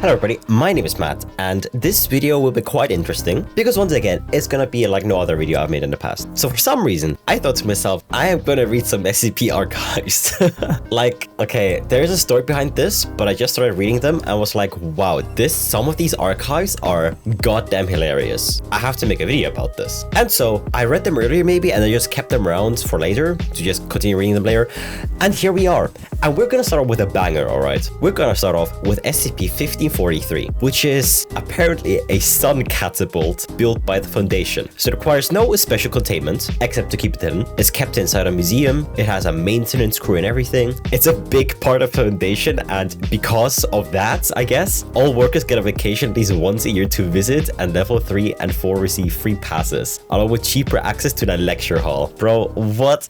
Hello everybody, my name is Matt, and this video will be quite interesting because once again, it's gonna be like no other video I've made in the past. So for some reason, I thought to myself, I am gonna read some SCP archives. Like, okay, there's a story behind this, but I just started reading them and was like, wow, some of these archives are goddamn hilarious. I have to make a video about this. And so I read them earlier maybe, and I just kept them around for later to just continue reading them later. And here we are. And we're gonna start off with a banger, alright? We're gonna start off with SCP-1543, which is apparently a sun catapult built by the Foundation. So it requires no special containment, except to keep it hidden. It's kept inside a museum. It has a maintenance crew and everything. It's a big part of Foundation, and because of that, I guess, all workers get a vacation at least once a year to visit, and level 3 and 4 receive free passes, along with cheaper access to the lecture hall. Bro, what?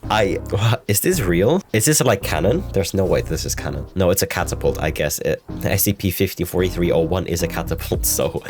Is this real? Is this like canon? There's no way this is canon. No, it's a catapult, I guess. The SCP-1543-01 is a catapult, so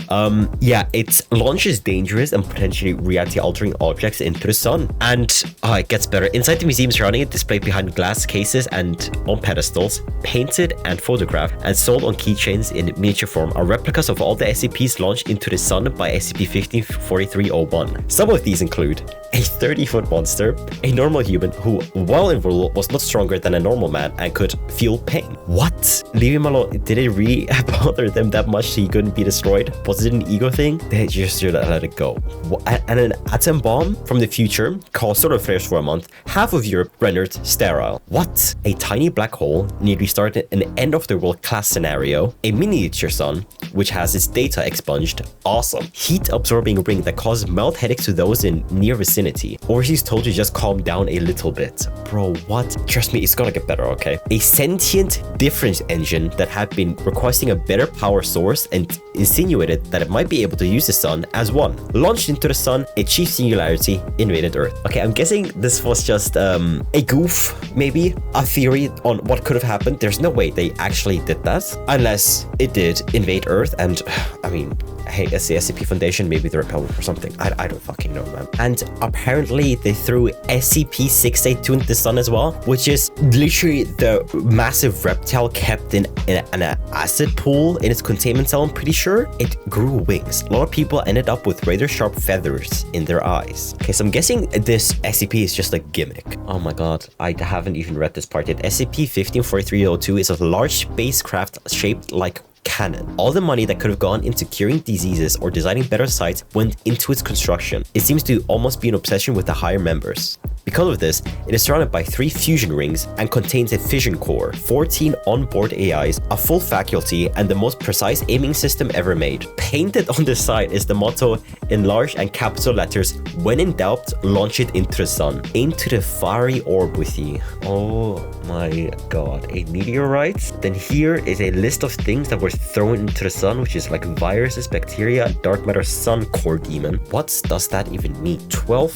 yeah, it launches dangerous and potentially reality-altering objects into the sun. And it gets better. Inside the museum surrounding it, displayed behind glass cases and on pedestals, painted and photographed and sold on keychains in miniature form, are replicas of all the SCPs launched into the sun by SCP-1543-01. Some of these include a 30-foot monster, a normal human who, while invulnerable, was not stronger than a normal man and could feel pain. What? Leave him alone. Did it really bother them that much so he couldn't be destroyed? Was it an ego thing? They just should let it go. And an atom bomb from the future caused solar flares for a month, half of Europe rendered sterile. What? A tiny black hole nearly started an end-of-the-world class scenario, a miniature sun, which has its data expunged. Awesome. Heat-absorbing ring that causes mild headaches to those in near vicinity. Overseas told you just calm down a little bit. Bro, what? Trust me, it's gonna get better, okay? A sentient difference engine that had been requesting a better power source and insinuated that it might be able to use the sun as one. Launched into the sun, achieved singularity, invaded Earth. Okay, I'm guessing this was just a goof, maybe? A theory on what could have happened. There's no way they actually did that. Unless it did invade Earth and, I mean, hey, it's the SCP Foundation, maybe the Republic or something. I don't fucking know, man. And apparently they threw SCP-682 into the sun as well, which is literally the massive reptile kept in an acid pool in its containment cell. I'm pretty sure it grew wings. A lot of people ended up with razor sharp feathers in their eyes. Okay, so I'm guessing this SCP is just a gimmick. Oh my god, I haven't even read this part yet. SCP-1543-02 is a large spacecraft shaped like cannon. All the money that could have gone into curing diseases or designing better sites went into its construction. It seems to almost be an obsession with the higher members. Because of this, it is surrounded by 3 fusion rings and contains a fission core, 14 onboard AIs, a full faculty, and the most precise aiming system ever made. Painted on the side is the motto in large and capital letters, "When in doubt, launch it into the sun. Aim to the fiery orb with ye." Oh my god, a meteorite? Then here is a list of things that were thrown into the sun, which is like viruses, bacteria, dark matter, sun core demon. What does that even mean? 12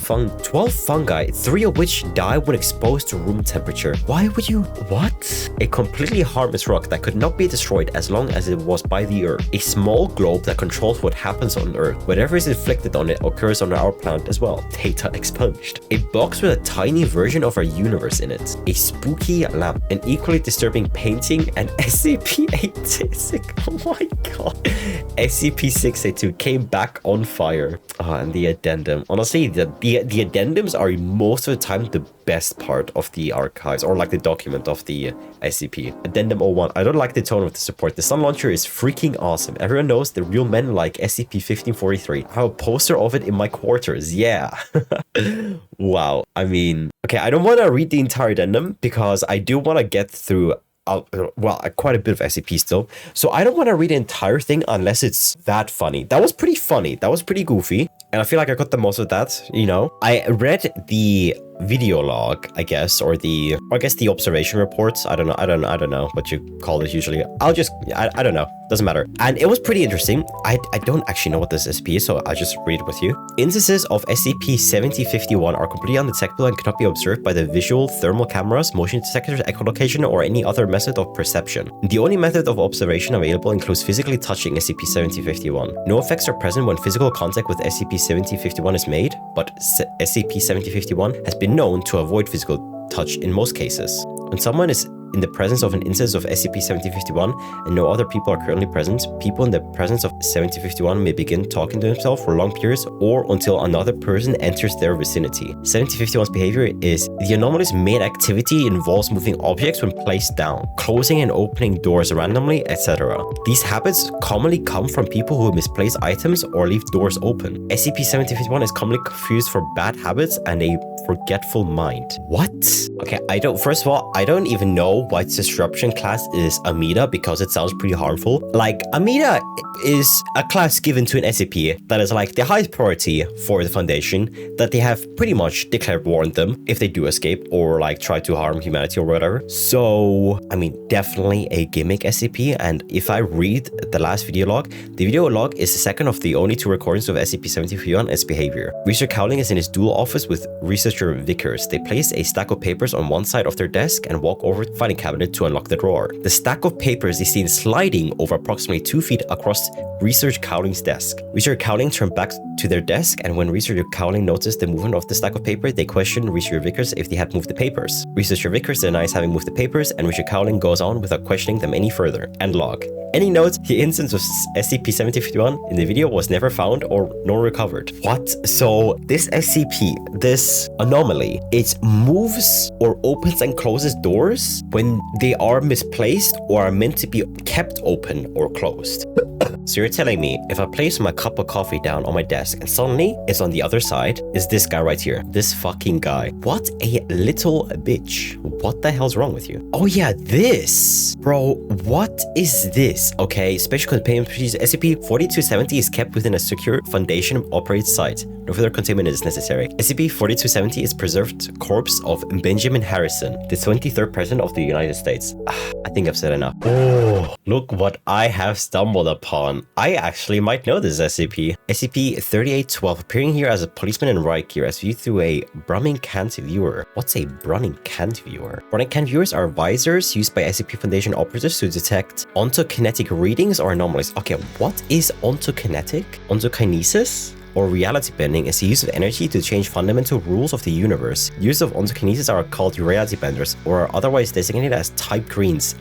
fungi, 3 of which die when exposed to room temperature. Why would you? What? A completely harmless rock that could not be destroyed as long as it was by the Earth. A small globe that controls what happens on Earth. Whatever is inflicted on it occurs on our planet as well. Data expunged. A box with a tiny version of our universe in it. A spooky lamp. An equally disturbing painting. And SCP-86. Oh my god. SCP-682 came back on fire. And the addendum. Honestly, the addendums are most of the time the best part of the archives, or like the document of the SCP. Addendum 01. I don't like the tone of the support. The sun launcher is freaking awesome. Everyone knows the real men like SCP-1543. I have a poster of it in my quarters. Yeah. Wow. I mean, okay, I don't want to read the entire addendum because I do want to get through quite a bit of SCP still. So I don't want to read the entire thing unless it's that funny. That was pretty funny. That was pretty goofy. And I feel like I got the most of that, you know. I read the video log, I guess, or the observation reports. I don't know what you call it usually. I don't know. Doesn't matter. And it was pretty interesting. I don't actually know what this SCP is, so I'll just read it with you. Instances of SCP-7051 are completely undetectable and cannot be observed by the visual, thermal cameras, motion detectors, echolocation, or any other method of perception. The only method of observation available includes physically touching SCP-7051. No effects are present when physical contact with SCP-7051 is made, but SCP-7051 has been known to avoid physical touch in most cases. When someone is in the presence of an instance of SCP-7051 and no other people are currently present, people in the presence of 7051 may begin talking to themselves for long periods or until another person enters their vicinity. 7051's behavior is the anomaly's main activity involves moving objects when placed down, closing and opening doors randomly, etc. These habits commonly come from people who misplace items or leave doors open. SCP-7051 is commonly confused for bad habits and a forgetful mind. What? Okay, first of all, I don't even know why disruption class is Amida because it sounds pretty harmful. Like, Amida is a class given to an SCP that is like the highest priority for the Foundation, that they have pretty much declared war on them if they do escape or like try to harm humanity or whatever. So, I mean, definitely a gimmick SCP, and if I read the last video log, the video log is the second of the only 2 recordings of SCP-7051 and its behavior. Researcher Cowling is in his dual office with researcher Vickers. They place a stack of papers on one side of their desk and walk over to the filing cabinet to unlock the drawer. The stack of papers is seen sliding over approximately 2 feet across Researcher Cowling's desk. Researcher Cowling turned back to their desk, and when Researcher Cowling noticed the movement of the stack of paper, they questioned Researcher Vickers if they had moved the papers. Researcher Vickers denies having moved the papers, and Researcher Cowling goes on without questioning them any further. End log. Any note, the instance of SCP-7051 in the video was never found or nor recovered. What? So this SCP, this anomaly, it moves or opens and closes doors when they are misplaced or are meant to be kept open or closed. So you're telling me if I place my cup of coffee down on my desk and suddenly it's on the other side, is this guy right here. This fucking guy. What a little bitch. What the hell's wrong with you? Oh yeah, this. Bro, what is this? Okay, special containment procedure SCP-4270 is kept within a secure Foundation operated site. No further containment is necessary. SCP-4270 is preserved corpse of Benjamin Harrison, the 23rd President of the United States. I think I've said enough. Oh, look what I have stumbled upon. I actually might know this SCP. SCP-3812, appearing here as a policeman in riot gear as viewed through a Bruming Cant viewer. What's a Bruming Cant viewer? Bruming Cant viewers are visors used by SCP Foundation operatives to detect ontokinetic readings or anomalies. Okay, what is ontokinetic? Ontokinesis? Or reality bending is the use of energy to change fundamental rules of the universe. Use of ontokinesis are called reality benders, or are otherwise designated as type greens.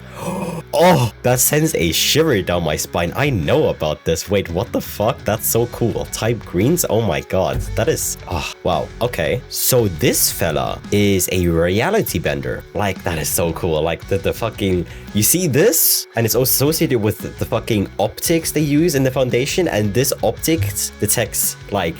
Oh, that sends a shiver down my spine. I know about this. Wait, what the fuck? That's so cool. Type greens? Oh my god. That is... Oh, wow. Okay. So this fella is a reality bender. Like, that is so cool. Like, the fucking... You see this? And it's associated with the fucking optics they use in the Foundation, and this optics detects like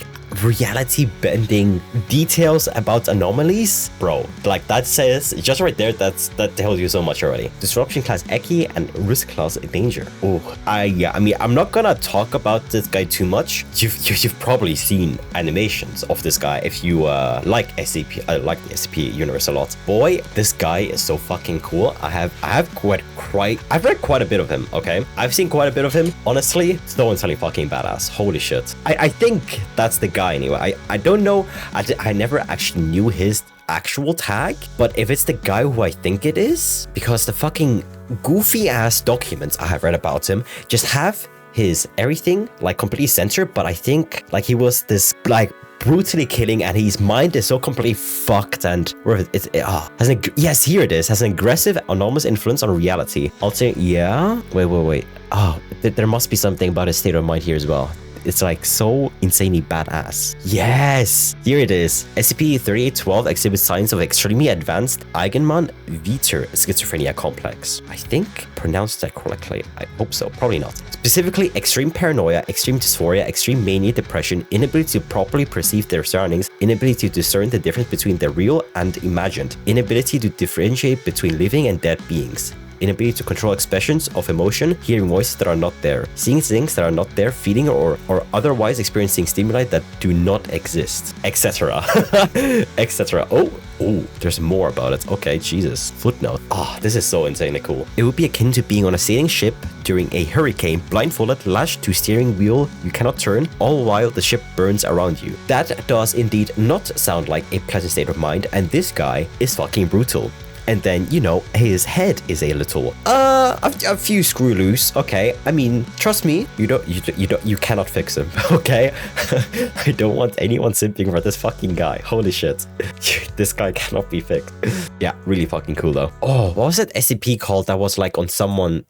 reality bending details about anomalies. Bro, like that says just right there, that tells you so much already. Disruption class Eki and risk class Danger. Oh, I mean, I'm not gonna talk about this guy too much. You've probably seen animations of this guy if you like SCP. I like the SCP universe a lot. Boy, this guy is so fucking cool. I've read quite a bit of him. Okay, I've seen quite a bit of him. Honestly, so entirely fucking badass. Holy shit. I think that's the guy anyway. I don't know. I never actually knew his actual tag, but if it's the guy who I think it is, because the fucking goofy ass documents I have read about him just have his everything like completely censored, but I think like he was this like brutally killing and his mind is so completely fucked and yes, here it is, has an aggressive enormous influence on reality. I'll say yeah. Wait. Oh, there must be something about his state of mind here as well. It's like so insanely badass. Yes, here it is. SCP-3812 exhibits signs of extremely advanced Eigenmann-Viter schizophrenia complex. I think pronounced that correctly. I hope so. Probably not. Specifically, extreme paranoia, extreme dysphoria, extreme mania, depression, inability to properly perceive their surroundings, inability to discern the difference between the real and imagined, inability to differentiate between living and dead beings, inability to control expressions of emotion, hearing voices that are not there, seeing things that are not there, feeling or otherwise experiencing stimuli that do not exist, etc. etc. Oh, there's more about it. Okay, Jesus. Footnote. This is so insanely cool. It would be akin to being on a sailing ship during a hurricane, blindfolded, lashed to steering wheel you cannot turn, all while the ship burns around you. That does indeed not sound like a pleasant state of mind, and this guy is fucking brutal. And then, you know, his head is a little, a few screw loose. Okay. I mean, trust me, you cannot fix him. Okay. I don't want anyone simping for this fucking guy. Holy shit. This guy cannot be fixed. Yeah, really fucking cool though. Oh, what was that SCP called that was like on some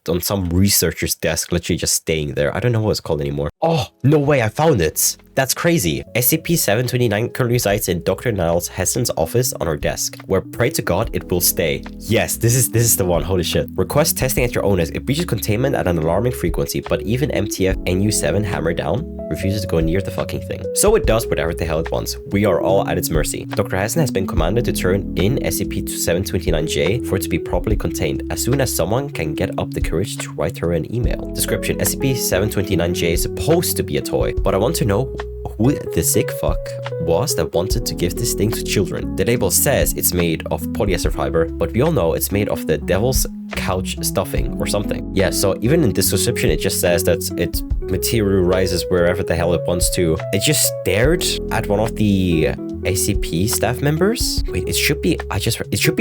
researcher's desk, literally just staying there? I don't know what it's called anymore. Oh, no way, I found it. That's crazy. SCP-729 currently resides in Dr. Niles Heston's office on her desk, where pray to God it will stay. Yes, this is the one. Holy shit. Request testing at your own risk. It breaches containment at an alarming frequency, but even MTF NU7 hammer down refuses to go near the fucking thing. So it does whatever the hell it wants. We are all at its mercy. Dr. Heston has been commanded to turn in SCP-729J for it to be properly contained, as soon as someone can get up the courage to write her an email. Description: SCP-729J is supposed to be a toy, but I want to know who the sick fuck was that wanted to give this thing to children. The label says it's made of polyester fiber, but we all know it's made of the devil's couch stuffing or something. Yeah, so even in this description, it just says that it materializes wherever the hell it wants to. It just stared at one of the SCP staff members. Wait, it should be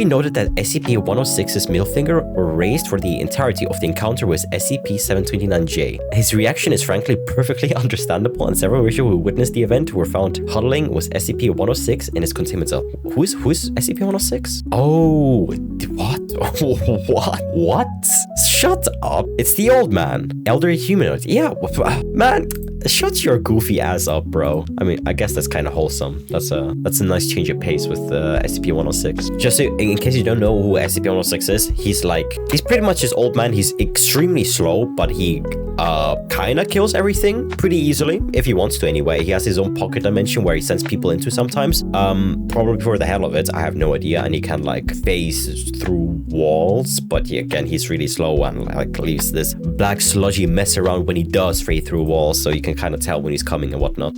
noted that SCP-106's middle finger were raised for the entirety of the encounter with SCP-729J. His reaction is frankly perfectly understandable, and several visual who witnessed the event were found huddling with SCP-106 in his containment cell. Who's SCP-106? Oh, what? What? Shut up. It's the old man. Elderly humanoid. Yeah, man. Shut your goofy ass up, bro. I mean, I guess that's kind of wholesome. That's a nice change of pace with SCP-106. Just so, in case you don't know who SCP-106 is, he's pretty much this old man. He's extremely slow, but he kind of kills everything pretty easily, if he wants to anyway. He has his own pocket dimension where he sends people into sometimes. Probably for the hell of it, I have no idea. And he can like phase through walls, but again, he's really slow and like leaves this black sludgy mess around when he does fade through walls, so you can kind of tell when he's coming and whatnot.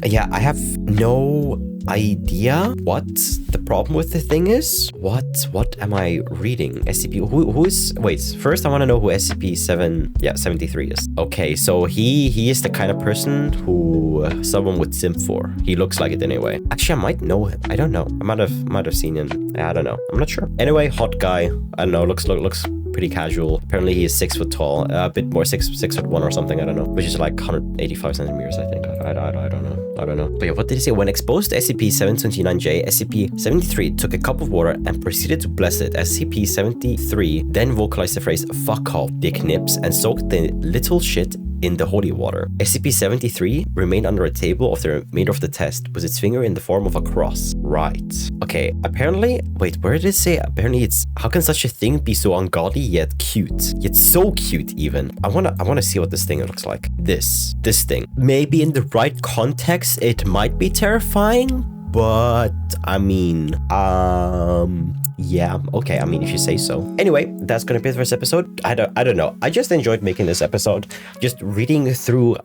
Yeah, I have no idea what the problem with the thing is. What am I reading? SCP, who is, wait, first I want to know who SCP-73 is. Okay, so he is the kind of person who someone would simp for. He looks like it anyway. Actually, I might know him. I don't know. I might have seen him. I don't know. I'm not sure. Anyway, hot guy. I don't know. Looks pretty casual. Apparently he is 6 foot tall, a bit more, 6'1" or something. I don't know, which is like 185 centimeters, I think. I don't know. But yeah, what did he say? When exposed to SCP-729J, SCP-73 took a cup of water and proceeded to bless it. SCP-73 then vocalized the phrase "fuck off, dick nips," and soaked the little shit in the holy water. SCP-73 remained under a table of the remainder of the test, with its finger in the form of a cross. Right. Okay, apparently, wait, where did it say? Apparently it's, how can such a thing be so ungodly yet cute? Yet so cute even. I wanna see what this thing looks like. This thing. Maybe in the right context, it might be terrifying, but I mean, yeah, okay, I mean, if you say so. Anyway, that's gonna be it for this episode. I don't know. I just enjoyed making this episode. Just reading through,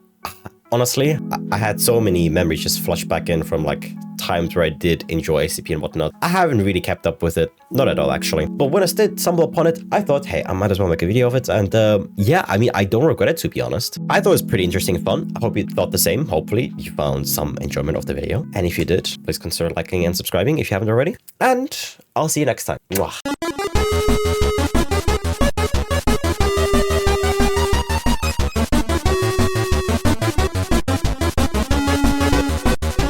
honestly, I had so many memories just flush back in from like times where I did enjoy SCP and whatnot. I haven't really kept up with it. Not at all, actually. But when I did stumble upon it, I thought, hey, I might as well make a video of it. And yeah, I mean, I don't regret it, to be honest. I thought it was pretty interesting and fun. I hope you thought the same. Hopefully you found some enjoyment of the video. And if you did, please consider liking and subscribing if you haven't already. And I'll see you next time. Mwah.